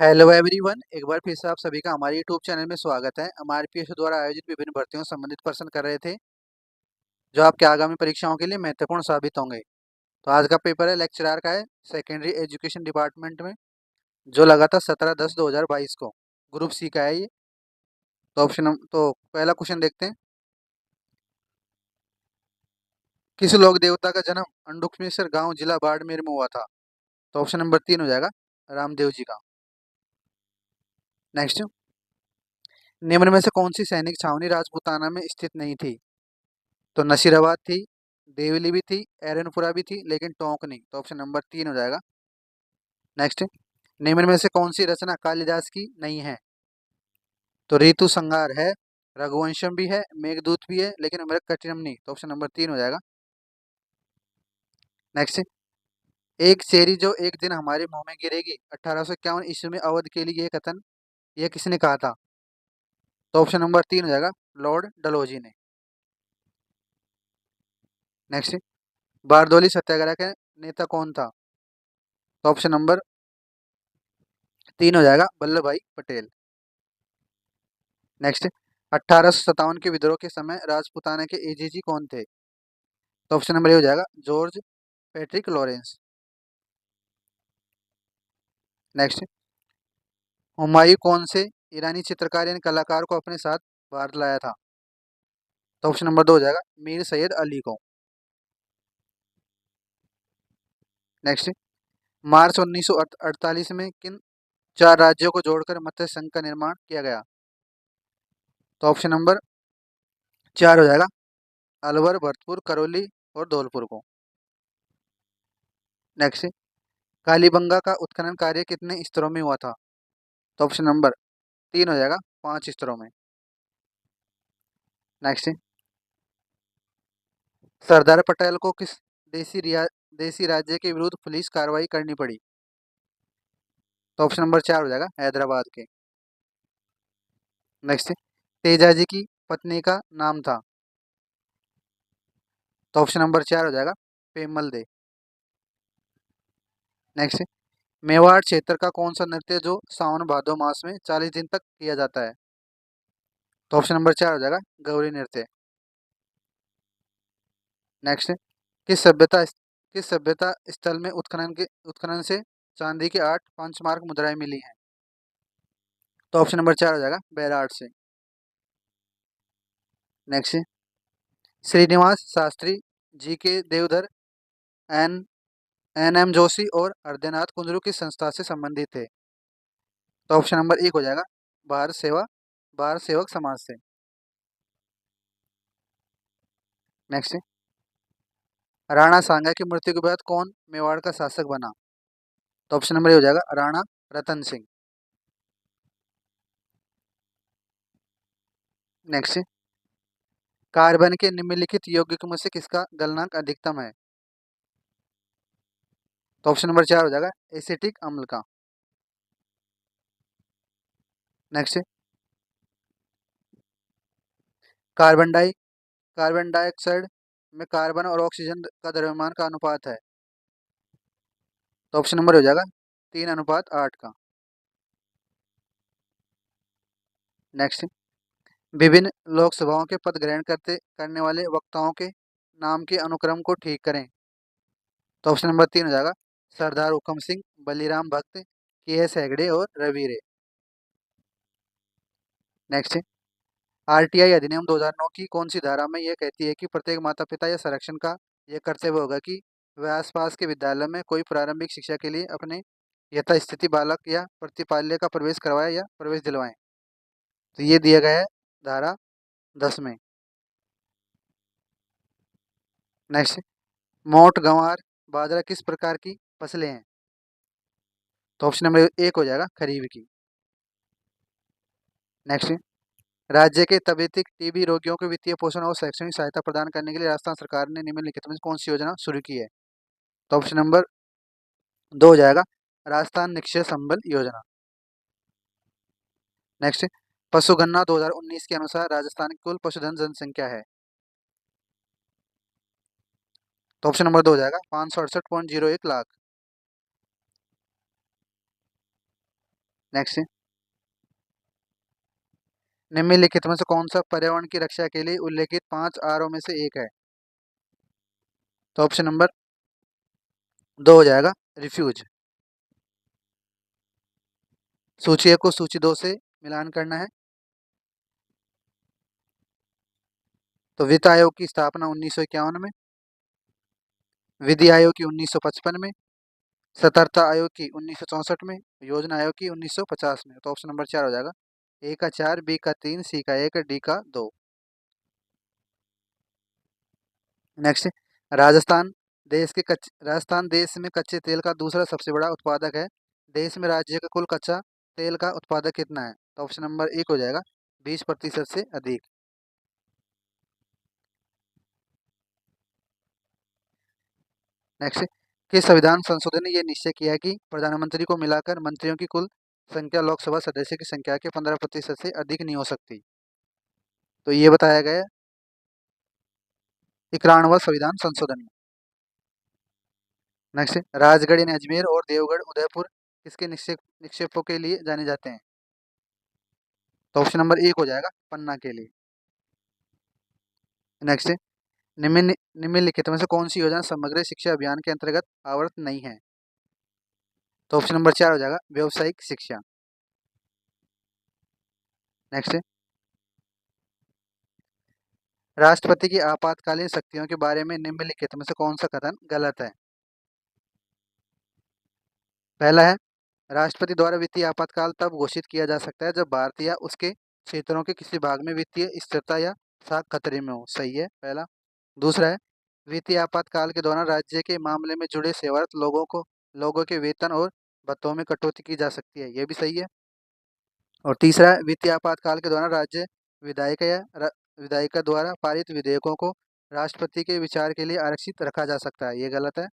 Hello everyone, एक बार फिर से आप सभी का हमारे यूट्यूब चैनल में स्वागत है। हम आरपीएस द्वारा आयोजित विभिन्न भर्तियों से संबंधित प्रश्न कर रहे थे जो आपके आगामी परीक्षाओं के लिए महत्वपूर्ण साबित होंगे। तो आज का पेपर है लेक्चरर का है, सेकेंडरी एजुकेशन डिपार्टमेंट में, जो लगा था 17/10/2022 को। ग्रुप सी का है ये। तो पहला क्वेश्चन देखते हैं। किस लोक देवता का जन्म अंडुकमेश्वर गांव जिला बाड़मेर में हुआ था? तो ऑप्शन नंबर 3 हो जाएगा रामदेव जी का। नेक्स्ट, निम्न में से कौन सी सैनिक छावनी राजपूताना में स्थित नहीं थी? तो नसीराबाद थी, देवली भी थी, एरनपुरा भी थी, लेकिन टोंक नहीं। तो ऑप्शन नंबर 3 हो जाएगा। नेक्स्ट, निम्न में से कौन सी रचना कालिदास की नहीं है? तो ऋतु संहार है, रघुवंशम भी है, मेघदूत भी है, लेकिन मृगकटिनम नहीं। तो ऑप्शन नंबर 3 हो जाएगा। नेक्स्ट, एक चेरी जो एक दिन हमारे मुंह में गिरेगी 1851 ईस्वी में अवध के लिए, ये कथन यह किसने कहा था? तो ऑप्शन नंबर 3 हो जाएगा लॉर्ड डलहौजी ने। नेक्स्ट, बारदौली सत्याग्रह के नेता कौन था? तो ऑप्शन नंबर 3 हो जाएगा वल्लभ भाई पटेल। नेक्स्ट, 1857 के विद्रोह के समय राजपूताना के एजीजी कौन थे? तो ऑप्शन नंबर ए हो जाएगा George Patrick Lawrence. Next, Humayun कौन से ईरानी चित्रकार यानी कलाकार को अपने साथ भारत लाया था? तो ऑप्शन नंबर 2 हो जाएगा मीर सैयद अली को। नेक्स्ट, मार्च 1948 में किन 4 राज्यों को जोड़कर मत्स्य संघ का निर्माण किया गया? तो ऑप्शन नंबर 4 हो जाएगा अलवर, भरतपुर, करौली और धौलपुर को। नेक्स्ट, कालीबंगा का उत्खनन कार्य कितने स्तरों में हुआ था? तो ऑप्शन नंबर 3 हो जाएगा 5 स्तरों में। नेक्स्ट, सरदार पटेल को किस देसी राज्य के विरुद्ध पुलिस कार्रवाई करनी पड़ी? तो ऑप्शन नंबर 4 हो जाएगा हैदराबाद के। नेक्स्ट, तेजाजी की पत्नी का नाम था? तो ऑप्शन नंबर 4 हो जाएगा पेमल दे। नेक्स्ट, मेवाड़ क्षेत्र का कौन सा नृत्य जो सावन भादो मास में 40 दिन तक किया जाता है? तो ऑप्शन नंबर 4 हो जाएगा गौरी नृत्य। नेक्स्ट, किस सभ्यता स्थल में उत्खनन से चांदी के 8 पंचमार्क मुद्राएं मिली हैं? तो ऑप्शन नंबर 4 हो जाएगा बेलाट से। Next, Srinivas Shastri, G K Devadhar, N N M Joshi और हृदयनाथ कुंजरू किस संस्था से संबंधित थे? तो ऑप्शन नंबर 1 हो जाएगा भारत सेवक समाज से। नेक्स्ट, राणा सांगा की मृत्यु के बाद कौन मेवाड़ का शासक बना? तो ऑप्शन नंबर 1 हो जाएगा राणा रतन सिंह। नेक्स्ट, कार्बन के निम्नलिखित यौगिकों में से किसका गलनांक अधिकतम है? तो ऑप्शन नंबर 4 हो जाएगा एसिटिक अम्ल का। Next, carbon di carbon dioxide में कार्बन और ऑक्सीजन का द्रव्यमान का अनुपात है? तो ऑप्शन नंबर हो जाएगा 3:8 का। नेक्स्ट, विभिन्न लोकसभाओं के पद ग्रहण करने वाले वक्ताओं के नाम के अनुक्रम को ठीक करें। तो ऑप्शन नंबर 3 हो जाएगा सरदार हुकम सिंह, बलीराम भक्त, के एस हेगड़े और रवि रे। नेक्स्ट, आरटीआई अधिनियम 2009 की कौन सी धारा में यह कहती है कि प्रत्येक माता पिता या संरक्षण का यह कर्तव्य होगा कि वह आसपास के विद्यालय में कोई प्रारंभिक शिक्षा के लिए अपने यथास्थिति बालक या प्रतिपाल्य का प्रवेश करवाएं या प्रवेश दिलवाएं? तो ये दिया गया है धारा 10 में। नेक्स्ट, मोट, गंवार, बाजरा किस प्रकार की फसलें हैं? तो ऑप्शन नंबर 1 हो जाएगा खरीफ की। नेक्स्ट, राज्य के तपेदिक टीबी रोगियों को वित्तीय पोषण और शैक्षणिक सहायता प्रदान करने के लिए राजस्थान सरकार ने निम्नलिखित में कौन सी योजना शुरू की है? तो ऑप्शन नंबर 2 हो जाएगा राजस्थान निक्षय संबल योजना। नेक्स्ट, पशुगणना 2019 के अनुसार राजस्थान की कुल पशुधन जनसंख्या है? तो ऑप्शन नंबर 2 हो जाएगा 568.01 लाख। नेक्स्ट, निम्नलिखित में से कौन सा पर्यावरण की रक्षा के लिए उल्लेखित 5 आर में से एक है? तो ऑप्शन नंबर 2 हो जाएगा रिफ्यूज। सूची 1 को सूची 2 से मिलान करना है। तो वित्त आयोग की स्थापना 1951 में, विधि आयोग की 1955 में, सतर्कता आयोग की 1964 में, योजना आयोग की 1950 में। तो ऑप्शन नंबर 4 हो जाएगा। ए का 4, बी का 3, सी का 1, डी का 2। नेक्स्ट, राजस्थान राजस्थान देश में कच्चे तेल का दूसरा सबसे बड़ा उत्पादक है। देश में राज्य का कुल कच्चा तेल का उत्पादक कितना है? तो ऑप्शन नंबर 1 हो जाएगा 20% से अधिक। नेक्स्ट, किस संविधान संशोधन ने यह निश्चय किया कि प्रधानमंत्री को मिलाकर मंत्रियों की कुल संख्या लोकसभा सदस्य की संख्या के 15% से अधिक नहीं हो सकती? तो ये बताया गया है 91वां संविधान संशोधन में। नेक्स्ट, राजगढ़ यानी अजमेर और देवगढ़ उदयपुर किसके निक्षेपों के लिए जाने जाते हैं? तो ऑप्शन नंबर 1 हो जाएगा पन्ना के लिए। नेक्स्ट, निम्नलिखित में से कौन सी योजना समग्र शिक्षा अभियान के अंतर्गत आवर्त नहीं है? तो ऑप्शन नंबर 4 हो जाएगा व्यावसायिक शिक्षा। नेक्स्ट, राष्ट्रपति की आपातकालीन शक्तियों के बारे में निम्नलिखित में से कौन सा कथन गलत है? पहला है, राष्ट्रपति द्वारा वित्तीय आपातकाल तब घोषित किया जा सकता है जब भारत या उसके क्षेत्रों के किसी भाग में वित्तीय स्थिरता या साख खतरे में हो। सही है पहला। दूसरा है, वित्तीय आपातकाल के दौरान राज्य के मामले में जुड़े सेवारत लोगों के वेतन और भत्तों में कटौती की जा सकती है। यह भी सही है। और तीसरा है, वित्तीय आपातकाल के दौरान राज्य विधायिका द्वारा पारित विधेयकों को राष्ट्रपति के विचार के लिए आरक्षित रखा जा सकता है। ये गलत है।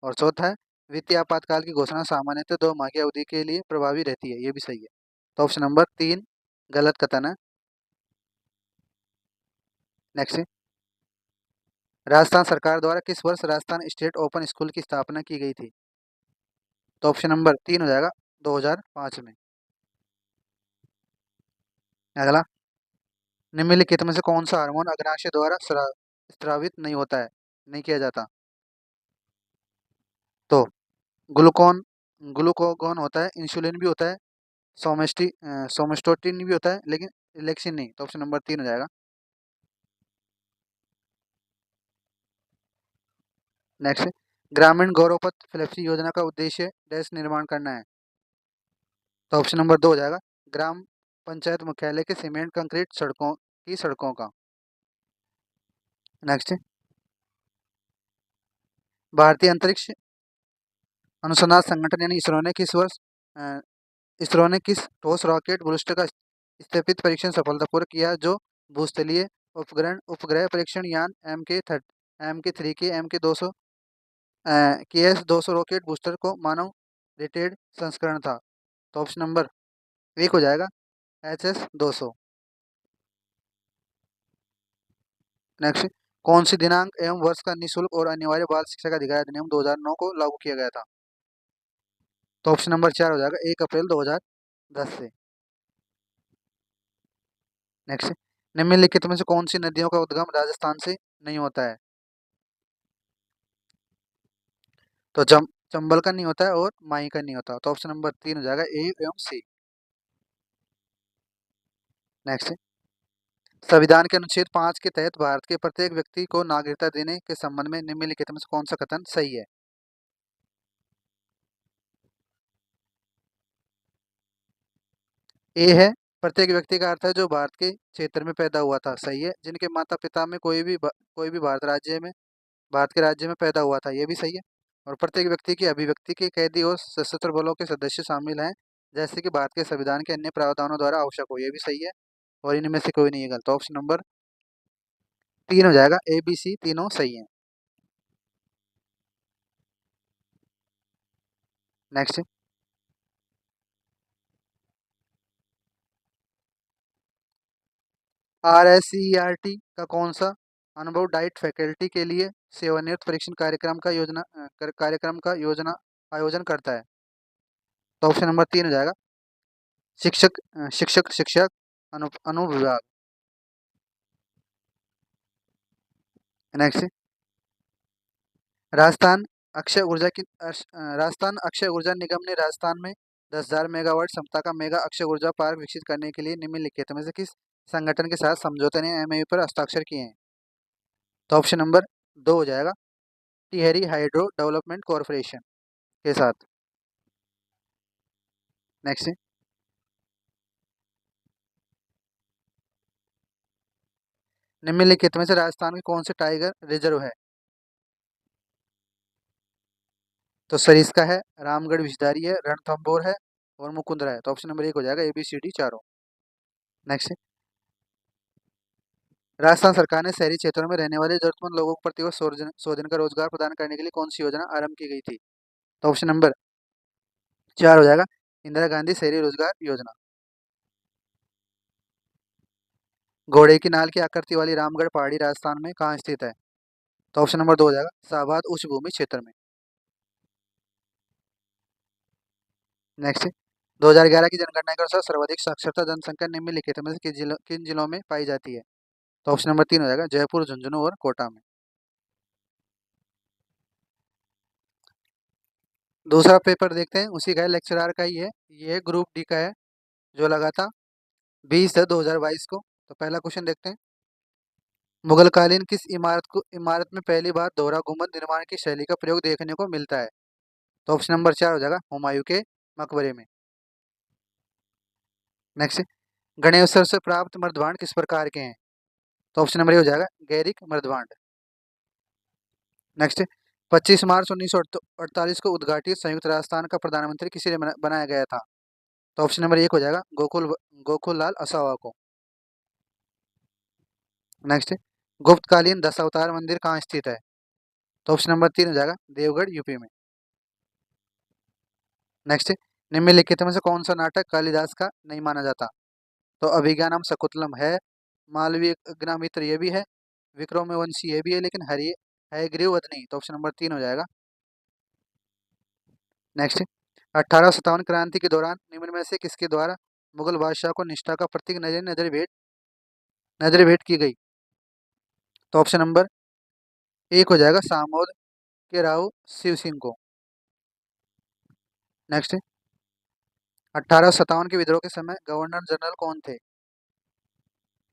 और चौथा है, वित्तीय आपातकाल की घोषणा सामान्यतः 2 माह की अवधि के लिए प्रभावी रहती है। ये भी सही है। तो ऑप्शन नंबर 3 गलत कथन है। नेक्स्ट, राजस्थान सरकार द्वारा किस वर्ष राजस्थान स्टेट ओपन स्कूल की स्थापना की गई थी? तो ऑप्शन नंबर 3 हो जाएगा 2005 में। अगला, निम्नलिखित में से कौन सा हार्मोन अग्नाशय द्वारा स्रावित नहीं होता है, नहीं किया जाता? तो ग्लूकोन ग्लूकोगोन होता है, इंसुलिन भी होता है, सोमेस्टोटिन भी होता है, लेकिन इलेक्सिन नहीं। तो ऑप्शन नंबर 3 हो जाएगा। नेक्स्ट, ग्रामीण गौरव पथ फिलप्सी योजना का उद्देश्य डैश निर्माण करना है। तो ऑप्शन नंबर 2 हो जाएगा ग्राम पंचायत मुख्यालय के सीमेंट कंक्रीट सड़कों का। नेक्स्ट, भारतीय अंतरिक्ष अनुसंधान संगठन यानी अ, इसरो ने किस ठोस रॉकेट बूस्टर का स्थापित परीक्षण सफलतापूर्वक किया जो भूस्थलीय उपग्रह परीक्षण यान एम के 3 के एम के 200 KS-200 रॉकेट बूस्टर को मानव रेटेड संस्करण था? तो ऑप्शन नंबर 1 हो जाएगा HS-200। नेक्स्ट, कौन सी दिनांक एवं वर्ष का निःशुल्क और अनिवार्य बाल शिक्षा का अधिकार अधिनियम 2009 को लागू किया गया था? तो ऑप्शन नंबर 4 हो जाएगा 1 अप्रैल 2010 से। नेक्स्ट, निम्नलिखित में से कौन सी नदियों का उद्गम राजस्थान से नहीं होता है? तो चंबल का नहीं होता है और माई का नहीं होता। तो ऑप्शन नंबर 3 हो जाएगा ए एवं सी। नेक्स्ट, संविधान के अनुच्छेद 5 के तहत भारत के प्रत्येक व्यक्ति को नागरिकता देने के संबंध में निम्नलिखित में से कौन सा कथन सही है? ए है, प्रत्येक व्यक्ति का अर्थ है जो भारत के क्षेत्र में पैदा हुआ था। सही है। जिनके माता पिता में कोई भी भारत के राज्य में पैदा हुआ था। ये भी सही है। और प्रत्येक व्यक्ति की अभिव्यक्ति के कैदी और सशस्त्र बलों के सदस्य शामिल हैं, जैसे कि भारत के संविधान के अन्य प्रावधानों द्वारा आवश्यक हो। ये भी सही है। और इनमें से कोई नहीं है गलत। ऑप्शन नंबर 3 हो जाएगा ABC तीनों सही है। नेक्स्ट, RSERT का कौन सा अनुभव डाइट फैकल्टी के लिए सेवानिवृत्त परीक्षण कार्यक्रम का आयोजन करता है? तो ऑप्शन नंबर 3 हो जाएगा शिक्षक अनुविभाग। नेक्स्ट, राजस्थान राजस्थान अक्षय ऊर्जा निगम ने राजस्थान में 10,000 मेगावाट क्षमता का मेगा अक्षय ऊर्जा पार्क विकसित करने के लिए निम्नलिखित में से किस संगठन के साथ समझौते ने एमओयू पर हस्ताक्षर किए हैं? तो ऑप्शन नंबर 2 हो जाएगा, टिहरी हाइड्रो डेवलपमेंट कॉरपोरेशन के साथ। नेक्स्ट, निम्नलिखित में से राजस्थान के कौन से टाइगर रिजर्व है? तो सरिस्का है, रामगढ़ विषधारी है, रणथंभौर है और मुकुंदरा है। तो ऑप्शन नंबर 1 हो जाएगा, ABCD चारों। नेक्स्ट, राजस्थान सरकार ने शहरी क्षेत्रों में रहने वाले जरूरतमंद लोगों को प्रतिवर्ष 100 दिन का रोजगार प्रदान करने के लिए कौन सी योजना आरंभ की गई थी? तो ऑप्शन नंबर 4 हो जाएगा, इंदिरा गांधी शहरी रोजगार योजना। घोड़े की नाल की आकृति वाली रामगढ़ पहाड़ी राजस्थान में कहाँ स्थित है? तो ऑप्शन नंबर 2 हो जाएगा, शाहबाद उच्च भूमि क्षेत्र में। नेक्स्ट, 2011 की जनगणना के अनुसार सर्वाधिक साक्षरता जनसंख्या निम्नलिखित में से किन जिलों में पाई जाती है? तो ऑप्शन नंबर 3 हो जाएगा, जयपुर, झुंझुनू और कोटा में। दूसरा पेपर देखते हैं, उसी का है, लेक्चरार का ही है, ये ग्रुप डी का है, जो लगा था 20/10/2022 को। तो पहला क्वेश्चन देखते हैं, मुगलकालीन किस इमारत में पहली बार दोहरा गुंबद निर्माण की शैली का प्रयोग देखने को मिलता है? तो ऑप्शन नंबर 4 हो जाएगा, हुमायूं के मकबरे में। नेक्स्ट, गणेश उत्सव से प्राप्त मृदभांड किस प्रकार के हैं? तो ऑप्शन नंबर ए हो जाएगा, गैरिक मृदभांड। नेक्स्ट, 25 मार्च 1948 को उद्घाटित संयुक्त राजस्थान का प्रधानमंत्री किसे बनाया गया था? तो ऑप्शन नंबर 1 हो जाएगा, गोकुल लाल असावा को। नेक्स्ट, गुप्तकालीन दशावतार मंदिर कहाँ स्थित है? तो ऑप्शन नंबर 3 हो जाएगा, देवगढ़ यूपी में। नेक्स्ट, निम्नलिखित में से कौन सा नाटक कालिदास का नहीं माना जाता? तो अभिज्ञानम शकुंतलम है, मालवीय अग्निमित्र ये भी है, विक्रमोर्वशी ये भी है, लेकिन हरि हयग्रीववध नहीं। तो ऑप्शन नंबर 3 हो जाएगा। नेक्स्ट, 1857 क्रांति के दौरान निम्न में से किसके द्वारा मुगल बादशाह को निष्ठा का प्रतीक नजर भेंट की गई? तो ऑप्शन नंबर 1 हो जाएगा, सामोद के राव शिव सिंह को। नेक्स्ट, 1857 के विद्रोह के समय गवर्नर जनरल कौन थे?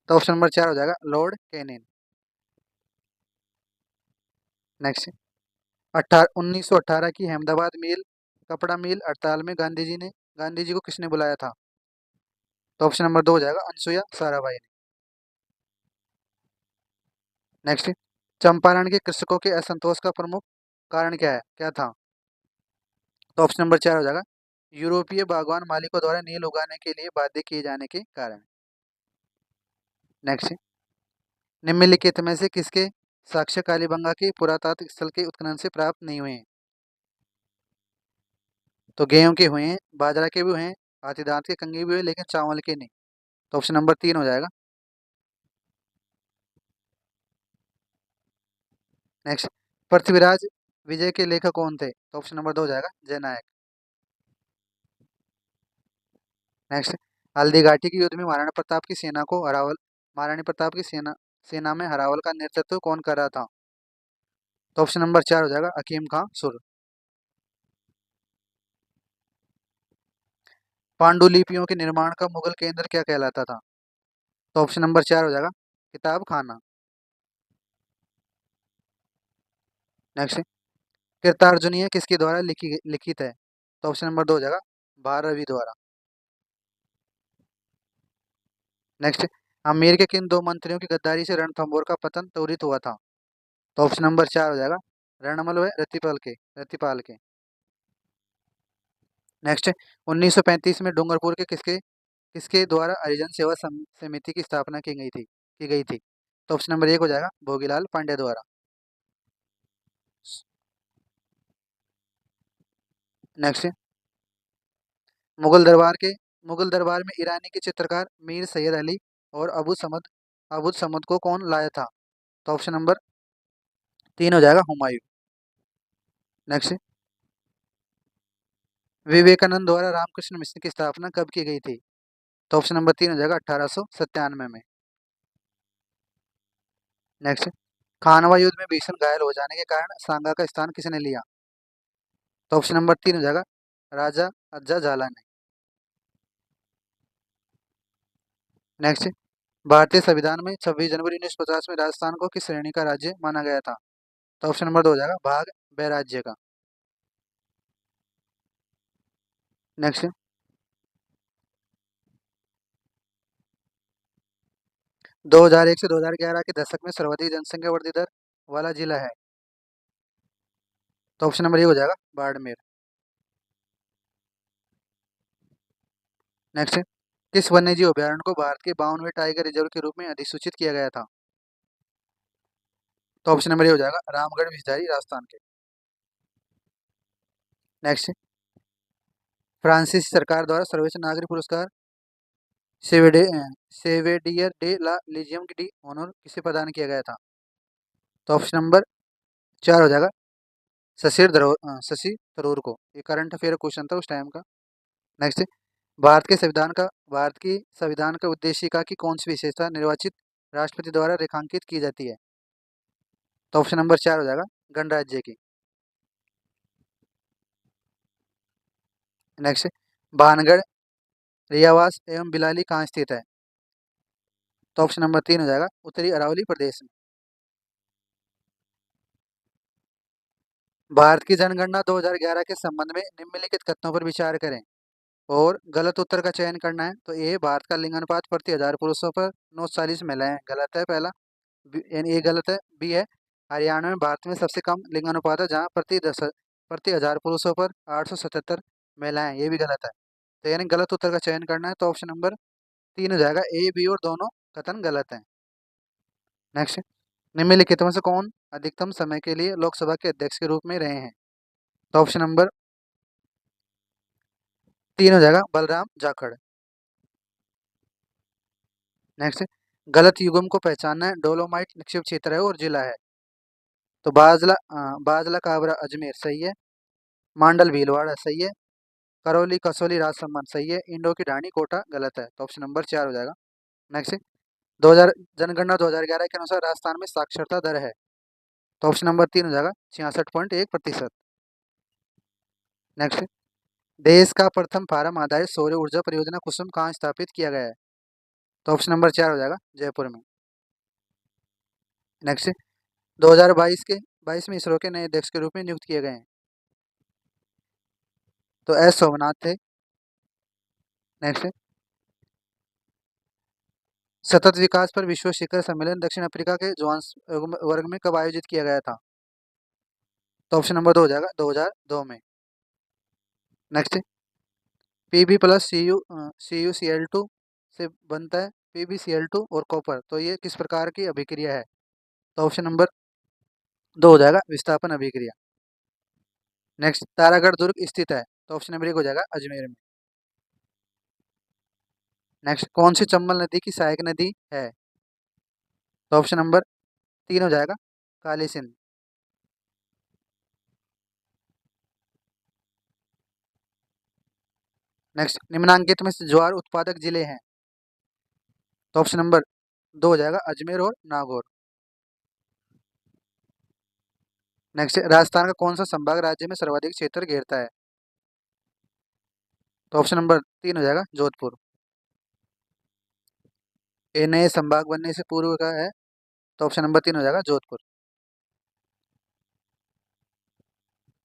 तो ऑप्शन नंबर 4 हो जाएगा, लॉर्ड कैनिन। नेक्स्ट, 1918 की अहमदाबाद कपड़ा मिल हड़ताल में गांधी जी को किसने बुलाया था? तो ऑप्शन नंबर 2 हो जाएगा, अनसुया साराभाई ने। नेक्स्ट, चंपारण के कृषकों के असंतोष का प्रमुख कारण क्या था? तो ऑप्शन नंबर 4 हो जाएगा, यूरोपीय बागवान मालिकों द्वारा नील उगाने के लिए बाध्य किए जाने के कारण। नेक्स्ट, निम्नलिखित में से किसके साक्ष्य कालीबंगा के पुरातात्विक स्थल के उत्खनन से प्राप्त नहीं हुए हैं? तो गेहूं के हुए हैं, बाजरा के भी हुए हैं, हाथीदांत के कंगे भी हुए, लेकिन चावल के नहीं। तो ऑप्शन नंबर 3 हो जाएगा। नेक्स्ट, पृथ्वीराज विजय के लेखक कौन थे? तो ऑप्शन नंबर 2 हो जाएगा, जयनायक। नेक्स्ट, हल्दी घाटी के युद्ध में महाराणा प्रताप की सेना में हरावल का नेतृत्व कौन कर रहा था? तो ऑप्शन नंबर 4 हो जाएगा, हकीम खां सुर। पांडुलिपियों के निर्माण का मुगल केंद्र क्या कहलाता था? तो ऑप्शन नंबर 4 हो जाएगा, किताब खाना। नेक्स्ट, कृतार्जुनीय किसके द्वारा लिखित है? तो ऑप्शन नंबर 2 हो जाएगा, भारवी द्वारा। नेक्स्ट, आमेर के किन दो मंत्रियों की गद्दारी से रणथंभौर का पतन त्वरित हुआ था? तो ऑप्शन नंबर 4 हो जाएगा, रणमल व रतिपाल के। नेक्स्ट, 1935 में डूंगरपुर के किसके किसके द्वारा हरिजन सेवा समिति की स्थापना की गई थी? तो ऑप्शन नंबर 1 हो जाएगा, भोगीलाल पांडे द्वारा। नेक्स्ट, मुगल दरबार के मुगल दरबार में ईरानी के चित्रकार मीर सैयद अली और अबुद समद को कौन लाया था? तो ऑप्शन नंबर 3 हो जाएगा, हुमायूं। नेक्स्ट, विवेकानंद द्वारा रामकृष्ण मिशन की स्थापना कब की गई थी? तो ऑप्शन नंबर 3 हो जाएगा 1897 में। नेक्स्ट, खानवा युद्ध में भीषण घायल हो जाने के कारण सांगा का स्थान किसने लिया? तो ऑप्शन नंबर 3 हो जाएगा राजा अज्जा झाला ने। नेक्स्ट, भारतीय संविधान में 26 जनवरी 1950 में राजस्थान को किस श्रेणी का राज्य माना गया था? तो ऑप्शन नंबर 2 हो जाएगा भाग ब राज्य का। नेक्स्ट, 2001 से 2011 के दशक में सर्वाधिक जनसंख्या वृद्धि दर वाला जिला है? तो ऑप्शन नंबर 1 हो जाएगा बाड़मेर। नेक्स्ट, किस वन्यजीव अभयारण्य को भारत के 52वें टाइगर रिजर्व के रूप में अधिसूचित किया गया था? तो ऑप्शन नंबर 1 हो जाएगा रामगढ़ विषधारी राजस्थान के। नेक्स्ट, फ्रांसीसी सरकार द्वारा सर्वोच्च नागरिक पुरस्कार सेवेडे सेवेडियर डे ला लीजियम डी ऑनर किसे प्रदान किया गया था? तो ऑप्शन नंबर 4 हो जाएगा शशि थरूर को। ये करंट अफेयर क्वेश्चन था उस टाइम का। नेक्स्ट, भारत की संविधान का उद्देशिका की कौन सी विशेषता निर्वाचित राष्ट्रपति द्वारा रेखांकित की जाती है? तो ऑप्शन नंबर 4 हो जाएगा गणराज्य की। नेक्स्ट, भानगढ़ रियावास एवं बिलाली कहाँ स्थित है? तो ऑप्शन नंबर 3 हो जाएगा उत्तरी अरावली प्रदेश में। भारत की जनगणना 2011 के संबंध में निम्नलिखित कथनों पर विचार करें और गलत उत्तर का चयन करना है। तो ए, भारत का लिंग अनुपात प्रति 1000 पुरुषों पर 940 महिलाएं, गलत है पहला। यानी ये गलत है। बी है, हरियाणा में भारत में सबसे कम लिंग अनुपात है जहाँ प्रति 1000 पुरुषों पर 877 महिलाएं, ये भी गलत है। तो यानी गलत उत्तर का चयन करना है। तो ऑप्शन नंबर 3 हो जाएगा ए, बी और दोनों कथन गलत हैं। नेक्स्ट, निम्नलिखित में से कौन अधिकतम समय के लिए लोकसभा के अध्यक्ष के रूप में रहे हैं? तो ऑप्शन नंबर 3 हो जाएगा बलराम जाखड़। नेक्स्ट, गलत युग्म को पहचानना है, डोलोमाइट निक्षेप क्षेत्र है और जिला है? तो बाजला काबरा अजमेर सही है। मांडल भीलवाड़ा सही है। करौली कसौली राजसमंद सही है। इंडो की ढाणी कोटा गलत है। तो ऑप्शन नंबर 4 हो जाएगा। नेक्स्ट, 2000 जनगणना 2011 के अनुसार राजस्थान में साक्षरता दर है? तो ऑप्शन नंबर 3 हो जाएगा 66.1%। नेक्स्ट, देश का प्रथम फार्म आधारित सौर ऊर्जा परियोजना कुसुम कहाँ स्थापित किया गया है? तो ऑप्शन नंबर 4 हो जाएगा जयपुर में। नेक्स्ट, 2022 में इसरो के नए अध्यक्ष के रूप में नियुक्त किए गए हैं? तो एस सोमनाथ थे। नेक्स्ट, सतत विकास पर विश्व शिखर सम्मेलन दक्षिण अफ्रीका के जोहान्सबर्ग में कब आयोजित किया गया था? तो ऑप्शन नंबर 2 हो जाएगा 2002 में। नेक्स्ट, पीबी प्लस CuCl2 से बनता है PbCl2 और कॉपर, तो ये किस प्रकार की अभिक्रिया है? तो ऑप्शन नंबर 2 हो जाएगा विस्थापन अभिक्रिया। नेक्स्ट, तारागढ़ दुर्ग स्थित है? तो ऑप्शन नंबर 1 हो जाएगा अजमेर में। नेक्स्ट, कौन सी चंबल नदी की सहायक नदी है? तो ऑप्शन नंबर 3 हो जाएगा काली सिंध। नेक्स्ट, निम्नांकित में से ज्वार उत्पादक जिले हैं? तो ऑप्शन नंबर 2 हो जाएगा अजमेर और नागौर। नेक्स्ट, राजस्थान का कौन सा संभाग राज्य में सर्वाधिक क्षेत्र घेरता है? तो ऑप्शन नंबर 3 हो जाएगा जोधपुर। ये नए संभाग बनने से पूर्व का है। तो ऑप्शन नंबर 3 हो जाएगा जोधपुर।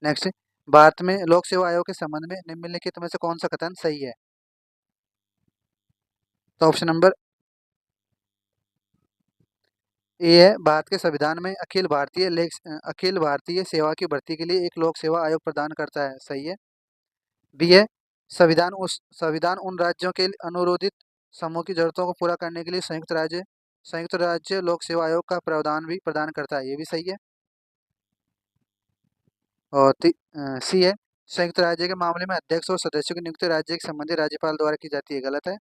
नेक्स्ट, भारत में लोक सेवा आयोग के संबंध में निम्नलिखित में से कौन सा कथन सही है? तो ऑप्शन नंबर ए है, भारत के संविधान में अखिल भारतीय सेवा की भर्ती के लिए एक लोक सेवा आयोग प्रदान करता है, सही है। बी है, संविधान उन राज्यों के अनुरोधित समूह की जरूरतों को पूरा करने के लिए संयुक्त राज्य लोक सेवा आयोग का प्रावधान भी प्रदान करता है, ये भी सही है। और सी है, संयुक्त राज्य के मामले में अध्यक्ष और सदस्यों की नियुक्ति राज्य के संबंधित राज्यपाल द्वारा की जाती है, गलत है।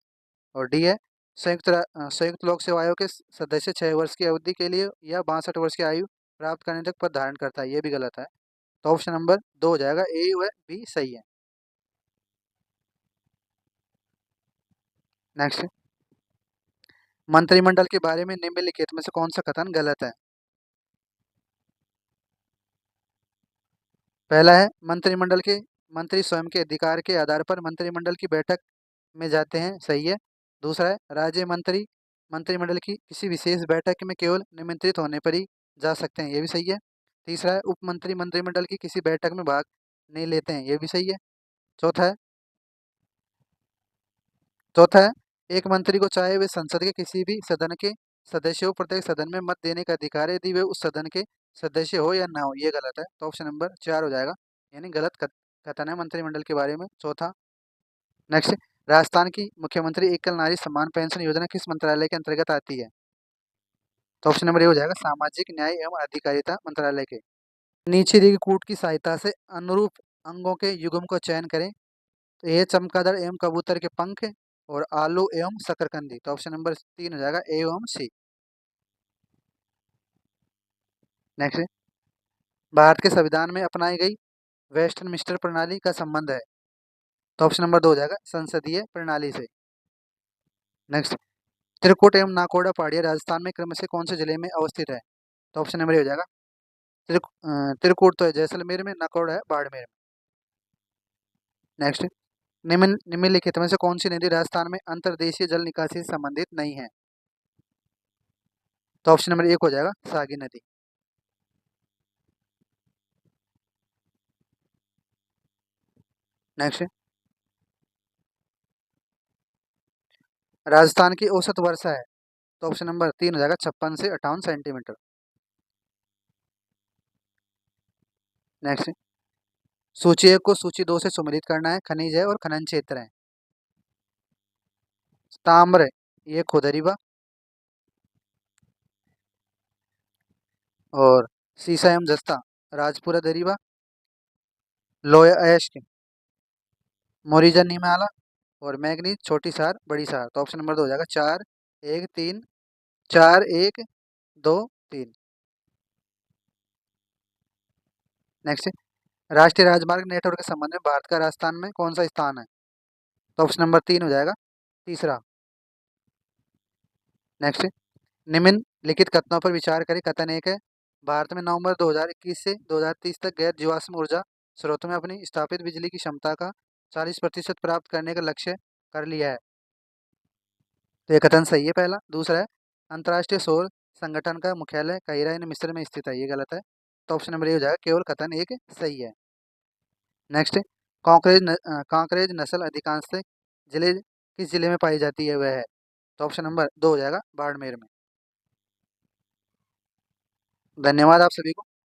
और डी है, संयुक्त लोक सेवा आयोग के सदस्य 6 वर्ष की अवधि के लिए या 62 वर्ष की आयु प्राप्त करने तक पद धारण करता है, ये भी गलत है। तो ऑप्शन नंबर 2 हो जाएगा ए व बी सही है। नेक्स्ट, मंत्रिमंडल के बारे में निम्नलिखित में से कौन सा कथन गलत है? पहला है, मंत्रिमंडल के मंत्री स्वयं के अधिकार के आधार पर मंत्रिमंडल की बैठक में जाते हैं, सही है। दूसरा है, राज्य मंत्री मंत्रिमंडल की किसी विशेष बैठक में केवल निमंत्रित होने पर ही जा सकते हैं, ये भी सही है। तीसरा है, उपमंत्री मंत्रिमंडल की किसी बैठक में भाग नहीं लेते हैं, ये भी सही है। चौथा है, चौथा है, एक मंत्री को चाहे वे संसद के किसी भी सदन के सदस्य हो, प्रत्येक सदन में मत देने का अधिकार है, यदि वे उस सदन के सदस्य हो या ना हो, ये गलत है। तो ऑप्शन नंबर 4 हो जाएगा, यानी गलत कथन है मंत्रिमंडल के बारे में, चौथा। नेक्स्ट, राजस्थान की मुख्यमंत्री एकल नारी सम्मान पेंशन योजना किस मंत्रालय के अंतर्गत आती है? तो ऑप्शन नंबर ए हो जाएगा, सामाजिक न्याय एवं अधिकारिता मंत्रालय के। नीचे दी गई कूट की सहायता से अनुरूप अंगों के युग्म को चयन करें। तो ये चमगादड़ एवं कबूतर के पंख और आलू एवं शकरकंदी। तो ऑप्शन नंबर 3 हो जाएगा, ए एवं सी। नेक्स्ट, भारत के संविधान में अपनाई गई वेस्टमिंस्टर प्रणाली का संबंध है। तो ऑप्शन नंबर 2 हो जाएगा, संसदीय प्रणाली से। नेक्स्ट, त्रिकुट एवं नाकोड़ा पहाड़ियाँ राजस्थान में क्रमशः कौन से जिले में अवस्थित है? तो ऑप्शन नंबर ए हो जाएगा, त्रिकूट तो है जैसलमेर में, नाकोड़ा है बाड़मेर में। नेक्स्ट, निम्नलिखित में से कौन सी नदी राजस्थान में अंतर्देशीय जल निकासी से संबंधित नहीं है? तो ऑप्शन नंबर 1 हो जाएगा, सागी नदी। नेक्स्ट, राजस्थान की औसत वर्षा है। तो ऑप्शन नंबर 3 हो जाएगा, 56 से 58 सेंटीमीटर। नेक्स्ट, सूची 1 को सूची 2 से सुमेलित करना है, खनिज है और खनन क्षेत्र है। ताम्र, ये खुदरीबा, और सीसा एवं जस्ता राजपुरा दरीबा, लोया अयस्क मोरिजा निमाला, और मैग्नीज छोटी सार बड़ी सार। तो ऑप्शन नंबर 2 हो जाएगा, 4 1 3, 4 1 2 3। नेक्स्ट, राष्ट्रीय राजमार्ग नेटवर्क के संबंध में भारत का राजस्थान में कौन सा स्थान है? तो ऑप्शन नंबर 3 हो जाएगा, तीसरा। नेक्स्ट, निम्नलिखित कथनों पर विचार करें। कथन 1 है, भारत में नवंबर 2021 से 2030 तक गैर जीवाश्म ऊर्जा स्रोतों में अपनी स्थापित बिजली की क्षमता का 40% प्राप्त करने का लक्ष्य कर लिया है। तो ये कथन सही है, पहला। दूसरा है, अंतर्राष्ट्रीय सौर संगठन का मुख्यालय काहिरा यानी मिस्र में स्थित है, ये गलत है। तो ऑप्शन नंबर ए हो जाएगा, केवल कथन 1 सही है। नेक्स्ट, कांकरेज नस्ल अधिकांशतः जिले किस जिले में पाई जाती है, वह है? तो ऑप्शन नंबर 2 हो जाएगा, बाड़मेर में। धन्यवाद आप सभी को।